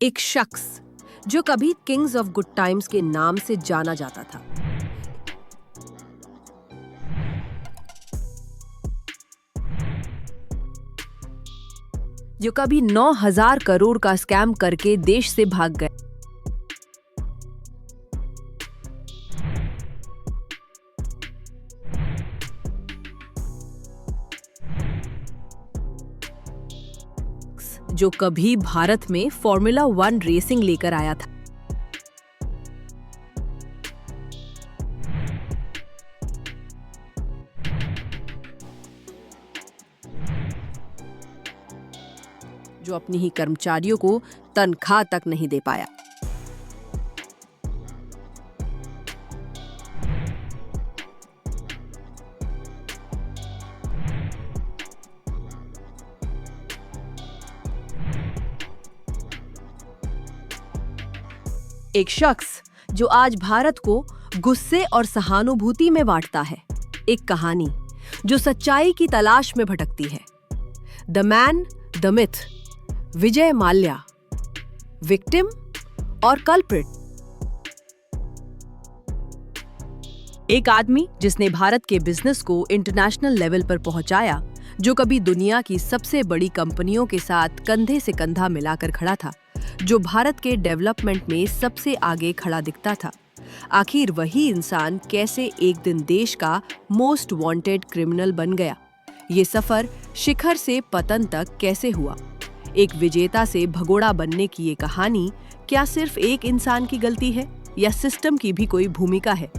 एक शख्स जो कभी किंग्स ऑफ गुड टाइम्स के नाम से जाना जाता था, जो कभी 9,000 करोड़ का स्कैम करके देश से भाग गए, जो कभी भारत में फॉर्मूला 1 रेसिंग लेकर आया था, जो अपनी ही कर्मचारियों को तनख्वाह तक नहीं दे पाया। एक शख्स जो आज भारत को गुस्से और सहानुभूति में बांटता है। एक कहानी जो सच्चाई की तलाश में भटकती है। The man, the myth, Vijay Mallya, victim और कल्प्रिट। एक आदमी जिसने भारत के बिजनेस को इंटरनेशनल लेवल पर पहुंचाया, जो कभी दुनिया की सबसे बड़ी कंपनियों के साथ कंधे से कंधा मिलाकर खड़ा था, जो भारत के डेवलपमेंट में सबसे आगे खड़ा दिखता था। आखिर वही इंसान कैसे एक दिन देश का मोस्ट वांटेड क्रिमिनल बन गया? ये सफर शिखर से पतन तक कैसे हुआ? एक विजेता से भगोड़ा बनने की ये कहानी क्या सिर्फ एक इंसान की गलती है या सिस्टम की भी कोई भूमिका है?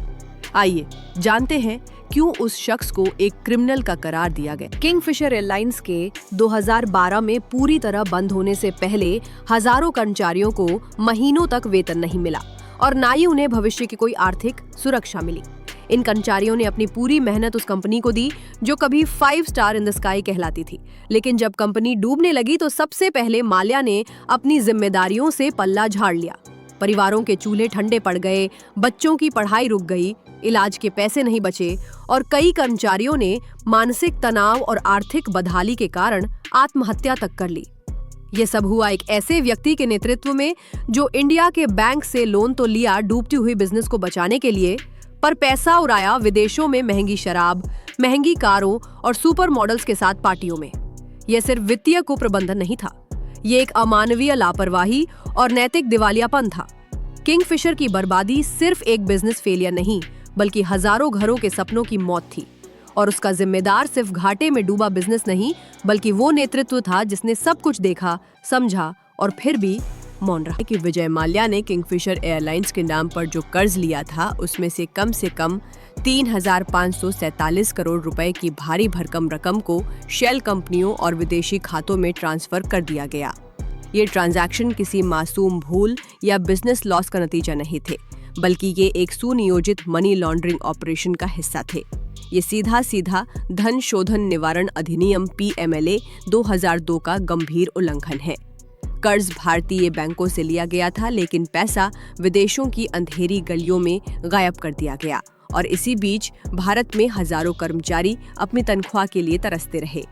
आइए जानते हैं क्यों उस शख्स को एक क्रिमिनल का करार दिया गया। किंगफिशर एयरलाइंस के 2012 में पूरी तरह बंद होने से पहले हजारों कर्मचारियों को महीनों तक वेतन नहीं मिला और ना ही उन्हें भविष्य की कोई आर्थिक सुरक्षा मिली। इन कर्मचारियों ने अपनी पूरी मेहनत उस कंपनी को दी जो कभी 5 स्टार इन द स्काई कहलाती थी। लेकिन जब कंपनी डूबने लगी तो सबसे पहले माल्या ने अपनी जिम्मेदारियों से पल्ला झाड़ लिया। परिवारों के चूल्हे ठंडे पड़ गए, बच्चों की पढ़ाई रुक गई, इलाज के पैसे नहीं बचे और कई कर्मचारियों ने मानसिक तनाव और आर्थिक बदहाली के कारण आत्महत्या तक कर ली। ये सब हुआ एक ऐसे व्यक्ति के नेतृत्व में जो इंडिया के बैंक से लोन तो लिया डूबती हुई बिजनेस को बचाने के लिए, पर पैसा उड़ाया विदेशों में महंगी शराब, महंगी कारों और सुपर मॉडल्स के साथ पार्टियों में। यह सिर्फ वित्तीय कुप्रबंधन नहीं था, ये एक अमानवीय लापरवाही और नैतिक दिवालियापन था। किंगफिशर की बर्बादी सिर्फ एक बिजनेस फेलियर नहीं, बल्कि हजारों घरों के सपनों की मौत थी। और उसका जिम्मेदार सिर्फ घाटे में डूबा बिजनेस नहीं, बल्कि वो नेतृत्व था जिसने सब कुछ देखा, समझा और फिर भी मौन रहा। कि विजय माल्या ने किंगफिशर एयरलाइंस के नाम पर जो कर्ज लिया था, उसमें से कम 3,547 करोड़ रुपए की भारी भरकम रकम को शेल कंपनियों और विदेशी खातों में ट्रांसफर कर दिया गया। ये ट्रांजैक्शन किसी मासूम भूल या बिजनेस लॉस का नतीजा नहीं थे, बल्कि ये एक सुनियोजित मनी लॉन्ड्रिंग ऑपरेशन का हिस्सा थे। ये सीधा धन शोधन निवारण अधिनियम PMLA 2002 का गंभीर उल्लंघन है। कर्ज भारतीय बैंकों से लिया गया था, लेकिन पैसा विदेशों की अंधेरी गलियों में गायब कर दिया गया और इसी बीच भारत में हजारों कर्मचारी अपनी तनख्वाह के लिए तरसते रहे।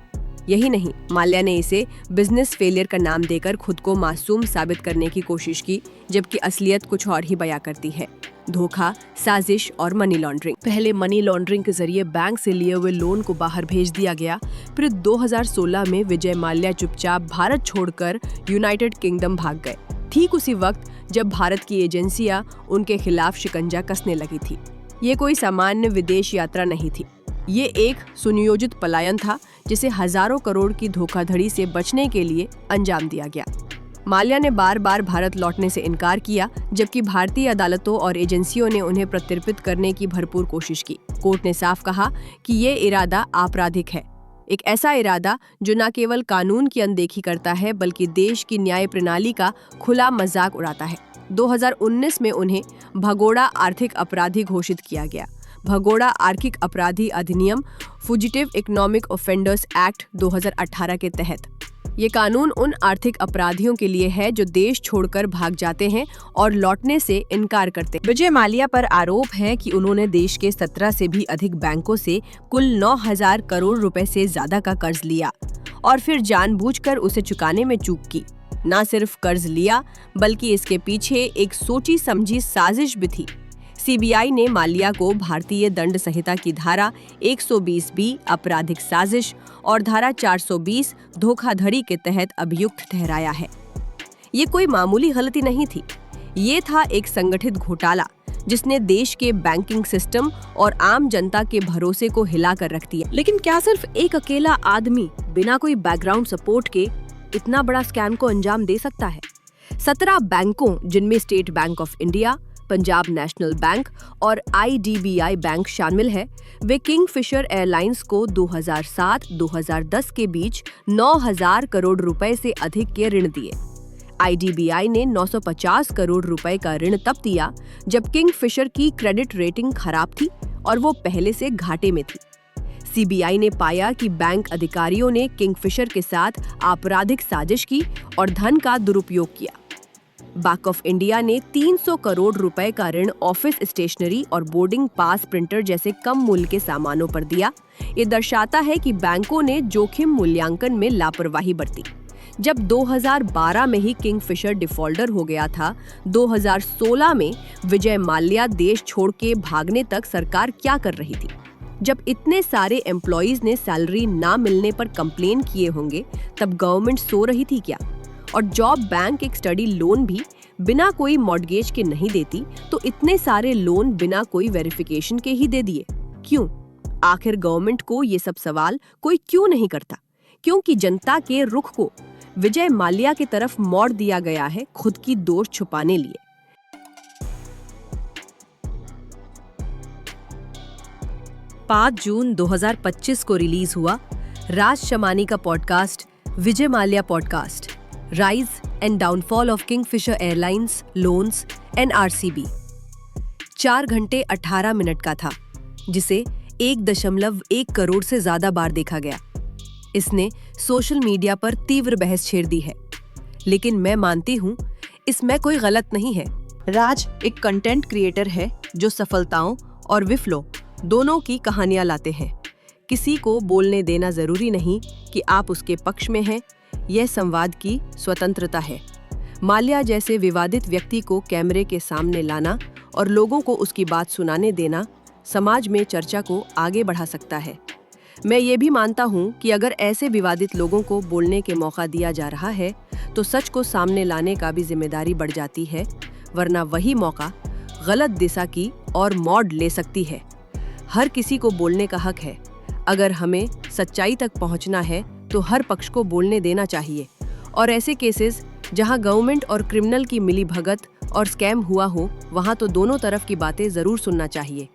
यही नहीं, माल्या ने इसे बिजनेस फेलियर का नाम देकर खुद को मासूम साबित करने की कोशिश की, जबकि असलियत कुछ और ही बयां करती है। धोखा, साजिश और मनी लॉन्ड्रिंग। पहले मनी लॉन्ड्रिंग के जरिए बैंक से लिए हुए लोन को बाहर भेज दिया गया। फिर 2016 में विजय माल्या चुपचाप भारत छोड़कर यूनाइटेड किंगडम भाग गए, ठीक उसी वक्त जब भारत की एजेंसियां उनके खिलाफ शिकंजा कसने लगी थी। ये कोई सामान्य विदेश यात्रा नहीं थी, ये एक सुनियोजित पलायन था जिसे हजारों करोड़ की धोखाधड़ी से बचने के लिए अंजाम दिया गया। माल्या ने बार बार भारत लौटने से इनकार किया, जबकि भारतीय अदालतों और एजेंसियों ने उन्हें प्रत्यर्पित करने की भरपूर कोशिश की। कोर्ट ने साफ कहा कि ये इरादा आपराधिक है, एक ऐसा इरादा जो न केवल कानून की अनदेखी करता है, बल्कि देश की न्याय प्रणाली का खुला मजाक उड़ाता है। 2019 में उन्हें भगोड़ा आर्थिक अपराधी घोषित किया गया। भगोड़ा आर्थिक अपराधी अधिनियम फुजिटिव इकोनॉमिक ऑफेंडर्स एक्ट 2018 के तहत ये कानून उन आर्थिक अपराधियों के लिए है जो देश छोड़कर भाग जाते हैं और लौटने से इनकार करते हैं। विजय माल्या पर आरोप है कि उन्होंने देश के 17 से भी अधिक बैंकों से कुल 9,000 करोड़ रुपए से ज्यादा का कर्ज लिया और फिर जानबूझकर उसे चुकाने में चूक की। न सिर्फ कर्ज लिया बल्कि इसके पीछे एक सोची समझी साजिश भी थी। सीबीआई ने माल्या को भारतीय दंड संहिता की धारा 120B आपराधिक साजिश और धारा 420 धोखाधड़ी के तहत अभियुक्त ठहराया है। ये कोई मामूली गलती नहीं थी, ये था एक संगठित घोटाला जिसने देश के बैंकिंग सिस्टम और आम जनता के भरोसे को हिलाकर रख दिया। लेकिन क्या सिर्फ एक अकेला आदमी बिना कोई बैकग्राउंड सपोर्ट के इतना बड़ा स्कैम को अंजाम दे सकता है? 17 बैंकों, जिनमें state bank of India, Punjab national bank और IDBI बैंक शामिल है, वे किंगफिशर एयरलाइंस को 2007-2010 के बीच 9,000 करोड़ रुपए से अधिक के ऋण दिए। IDBI ने 950 करोड़ रुपए का ऋण तब दिया जब किंगफिशर की क्रेडिट रेटिंग खराब थी और वो पहले से घाटे में थी। सीबीआई ने पाया कि बैंक अधिकारियों ने किंगफिशर के साथ आपराधिक साजिश की और धन का दुरुपयोग किया। बैंक ऑफ इंडिया ने 300 करोड़ रुपए का ऋण ऑफिस स्टेशनरी और बोर्डिंग पास प्रिंटर जैसे कम मूल्य के सामानों पर दिया। ये दर्शाता है कि बैंकों ने जोखिम मूल्यांकन में लापरवाही बरती। जब 2012 में ही किंगफिशर डिफॉल्टर हो गया था, 2016 में विजय माल्या देश छोड़ के भागने तक सरकार क्या कर रही थी? जब इतने सारे एम्प्लॉइज ने सैलरी ना मिलने पर कंप्लेन किए होंगे, तब गवर्नमेंट सो रही थी क्या? और जॉब बैंक एक स्टडी लोन भी बिना कोई मॉर्टगेज के नहीं देती, तो इतने सारे लोन बिना कोई वेरिफिकेशन के ही दे दिए क्यों? आखिर गवर्नमेंट को ये सब सवाल कोई क्यों नहीं करता? क्योंकि जनता के रुख को विजय माल्या की तरफ मोड़ दिया गया है, खुद की दोष छुपाने लिए। 5 जून 2025 को रिलीज हुआ राज शमानी का podcast Vijay Mallya podcast, rise and downfall of Kingfisher airlines loans NRCB। 4 घंटे 18 मिनट का था, जिसे 1.1 करोड़ से ज्यादा बार देखा गया। इसने सोशल मीडिया पर तीव्र बहस छेड़ दी है, लेकिन मैं मानती हूँ इसमें कोई गलत नहीं है। राज एक कंटेंट क्रिएटर है जो सफलताओं और विफलों दोनों की कहानियां लाते हैं। किसी को बोलने देना जरूरी नहीं कि आप उसके पक्ष में हैं, यह संवाद की स्वतंत्रता है। माल्या जैसे विवादित व्यक्ति को कैमरे के सामने लाना और लोगों को उसकी बात सुनाने देना समाज में चर्चा को आगे बढ़ा सकता है। मैं ये भी मानता हूँ कि अगर ऐसे विवादित लोगों को बोलने के मौका दिया जा रहा है, तो सच को सामने लाने का भी जिम्मेदारी बढ़ जाती है, वरना वही मौका गलत दिशा की और मोड़ ले सकती है। हर किसी को बोलने का हक है। अगर हमें सच्चाई तक पहुँचना है तो हर पक्ष को बोलने देना चाहिए। और ऐसे केसेस जहाँ गवर्नमेंट और क्रिमिनल की मिलीभगत और स्कैम हुआ हो, वहाँ तो दोनों तरफ की बातें जरूर सुनना चाहिए।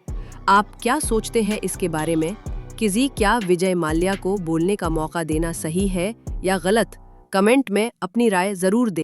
आप क्या सोचते हैं इसके बारे में कि क्या विजय माल्या को बोलने का मौका देना सही है या गलत? कमेंट में अपनी राय जरूर दें।